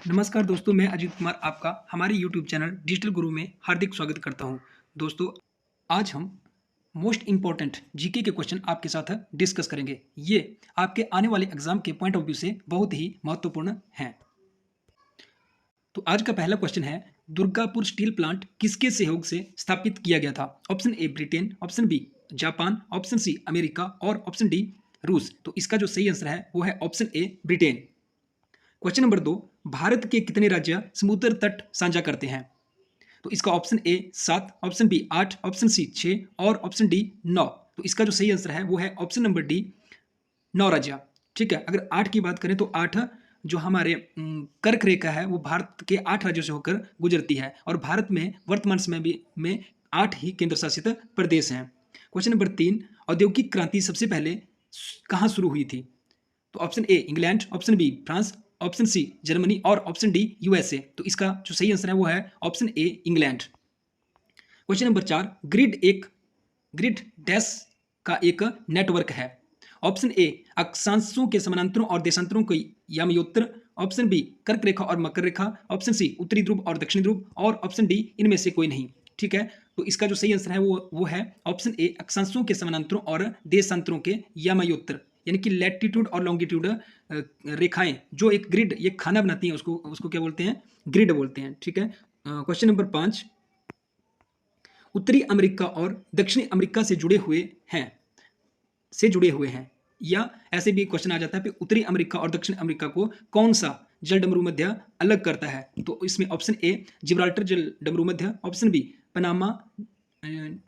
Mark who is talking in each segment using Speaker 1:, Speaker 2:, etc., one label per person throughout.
Speaker 1: नमस्कार दोस्तों, मैं अजीत कुमार आपका हमारे यूट्यूब चैनल डिजिटल गुरु में हार्दिक स्वागत करता हूं। दोस्तों, आज हम मोस्ट इम्पॉर्टेंट जीके के क्वेश्चन आपके साथ डिस्कस करेंगे। ये आपके आने वाले एग्जाम के पॉइंट ऑफ व्यू से बहुत ही महत्वपूर्ण हैं। तो आज का पहला क्वेश्चन है, दुर्गापुर स्टील प्लांट किसके सहयोग से स्थापित किया गया था? Option A Britain, option B Japan, option C America और ऑप्शन डी रूस। तो इसका जो सही आंसर है वो है option A Britain. Question number 2, Bharat के कितने राज्य समुद्र तट साझा करते हैं? तो इसका option A 7, option B 8, option C 6 और ऑप्शन डी 9। तो इसका जो सही आंसर है वो है ऑप्शन नंबर डी 9 राज्य। ठीक है, अगर 8 की बात करें तो 8 जो हमारे कर्क रेखा है वो भारत के 8 राज्यों से होकर गुजरती है और भारत में वर्तमान समय में 8 ही केंद्र शासित प्रदेश हैं। क्वेश्चन नंबर 3, औद्योगिक क्रांति सबसे पहले कहाँ शुरू हुई थी? तो option A England, option B France, option C Germany और ऑप्शन डी यूएसए। तो इसका जो सही आंसर है वो है option A England. Question number 4, grid dash का एक नेटवर्क है। ऑप्शन ए अक्षांशों के समानांतरों और देशांतरों के यामयोत्र, ऑप्शन बी कर्क रेखा और मकर रेखा, ऑप्शन सी उत्तरी ध्रुव और दक्षिणी ध्रुव और ऑप्शन डी इनमें से कोई नहीं। ठीक है, तो इसका जो सही आंसर है वो है ऑप्शन ए अक्षांशों के समानांतरों और देशांतरों के यामयोत्र, यानी कि लैटिट्यूड और लॉन्गिट्यूड रेखाएं जो एक ग्रिड ये खाना बनाती हैं उसको क्या बोलते हैं? ग्रिड बोलते हैं। ठीक है, क्वेश्चन नंबर 5, उत्तरी अमेरिका और दक्षिणी अमेरिका से जुड़े हुए हैं या ऐसे भी क्वेश्चन आ जाता है कि उत्तरी अमेरिका और दक्षिण अमेरिका को कौन सा जल डमरू मध्य अलग करता है? तो इसमें ऑप्शन ए जिब्राल्टर जल डमरू मध्य, ऑप्शन बी पनामा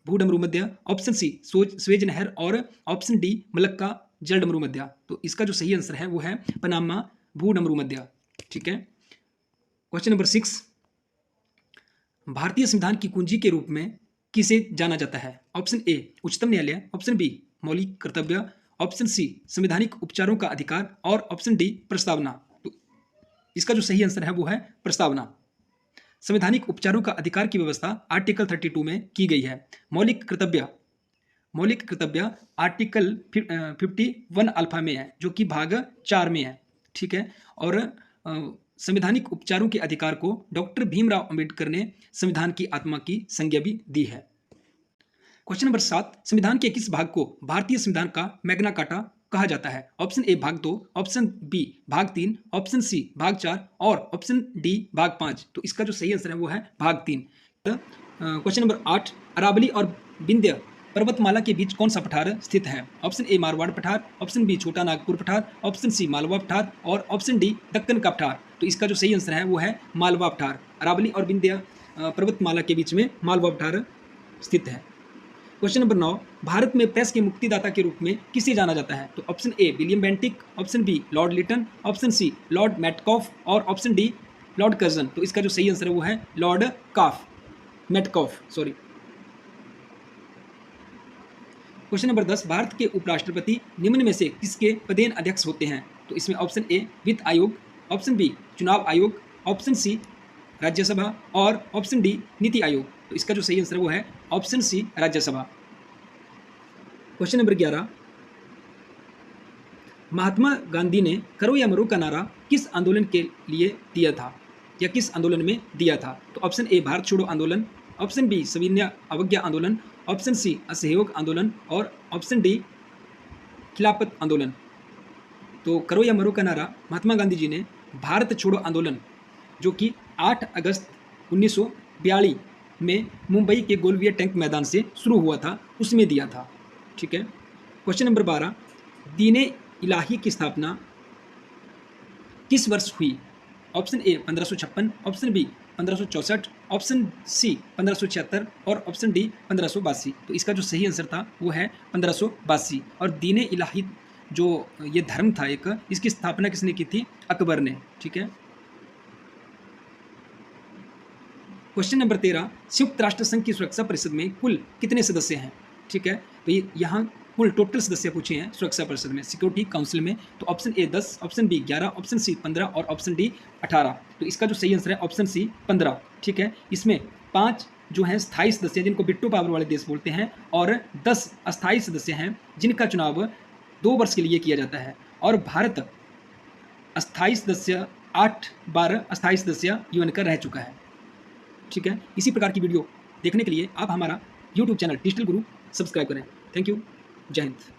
Speaker 1: भूडमरू मध्य, ऑप्शन सी स्वेज नहर और ऑप्शन डी मलक्का जल डमरू मध्य। तो इसका जो सही आंसर है वो है पनामा भूडमरू मध्य। ठीक है, क्वेश्चन नंबर 6, भारतीय संविधान की कुंजी के रूप में किसे जाना जाता है? ऑप्शन ए उच्चतम न्यायालय, ऑप्शन बी मौलिक कर्तव्य, ऑप्शन सी संवैधानिक उपचारों का अधिकार और ऑप्शन डी प्रस्तावना। तो इसका जो सही आंसर है वो है प्रस्तावना। संवैधानिक उपचारों का अधिकार की व्यवस्था आर्टिकल 32 में की गई है। मौलिक कर्तव्य आर्टिकल 51 अल्फा में है जो कि भाग 4 में है। ठीक है, और संवैधानिक उपचारों के अधिकार को डॉक्टर भीमराव अंबेडकर ने संविधान की आत्मा की संज्ञा भी दी है। क्वेश्चन नंबर 7, संविधान के किस भाग को भारतीय संविधान का मैग्ना कार्टा कहा जाता है? ऑप्शन ए भाग 2, ऑप्शन बी भाग 3, ऑप्शन सी भाग 4 और ऑप्शन डी भाग 5। तो इसका जो सही आंसर है वो है भाग 3। क्वेश्चन नंबर 8, अरावली और विंध्य पर्वतमाला के बीच कौन सा पठार स्थित है? ऑप्शन ए मारवाड़ पठार, ऑप्शन बी छोटा नागपुर पठार, ऑप्शन सी मालवा पठार और ऑप्शन डी दक्कन का पठार। तो इसका जो सही आंसर है वो है मालवा पठार। अरावली और विंध्य पर्वतमाला के बीच में मालवा पठार स्थित है। क्वेश्चन नंबर 9, भारत में प्रेस के मुक्तिदाता के रूप में किसे जाना जाता है? तो option A William Bentinck, option B Lord Lytton, option C Lord Metcalfe और ऑप्शन डी लॉर्ड कर्जन। तो इसका जो सही आंसर है वो है Lord Metcalfe. Question number 10, Bharat के उपराष्ट्रपति निम्न में से किसके पदेन अध्यक्ष होते हैं? तो इसमें ऑप्शन ए वित्त आयोग, ऑप्शन बी चुनाव आयोग, ऑप्शन सी राज्यसभा और ऑप्शन डी नीति आयोग। तो इसका जो सही आंसर है वो है option C Rajya Sabha. Question number 11, Mahatma Gandhi ने करो या मरो का नारा किस आंदोलन के लिए दिया था या किस आंदोलन में दिया था? तो ऑप्शन ए भारत छोड़ो आंदोलन, ऑप्शन बी सविनय अवज्ञा आंदोलन, ऑप्शन सी असहयोग आंदोलन और ऑप्शन डी खिलाफत आंदोलन। तो करो या मरो का नारा महात्मा गांधी जी ने भारत छोड़ो आंदोलन जो कि 8 अगस्त 1942 में मुंबई के गोलविया टैंक मैदान से शुरू हुआ था, उसमें दिया था। ठीक है, क्वेश्चन नंबर 12, दीन इलाही की स्थापना किस वर्ष हुई? Option A 1556, option B 1564, option C 1576 और ऑप्शन डी 1582। तो इसका जो सही आंसर था वो है 1582। और दीन इलाही जो ये धर्म था एक, इसकी स्थापना किसने की थी? अकबर ने। ठीक है, क्वेश्चन नंबर 13, संयुक्त राष्ट्र संघ की सुरक्षा परिषद में कुल कितने सदस्य हैं? ठीक है, तो यहाँ कुल टोटल सदस्य पूछे हैं सुरक्षा परिषद में, सिक्योरिटी काउंसिल में। तो option A 10, option B 11, option C 15 और ऑप्शन डी 18। तो इसका जो सही आंसर है ऑप्शन सी 15। ठीक है, इसमें 5 जो हैं स्थायी सदस्य जिनको बिट्टू पावर वाले देश बोलते हैं और 10 अस्थायी सदस्य हैं जिनका चुनाव 2 वर्ष के लिए किया जाता है। और भारत अस्थायी सदस्य 8 बार अस्थायी सदस्य यूएन का रह चुका है। ठीक है, इसी प्रकार की वीडियो देखने के लिए आप हमारा यूट्यूब चैनल डिजिटल गुरु सब्सक्राइब करें। Thank you. जय हिंद।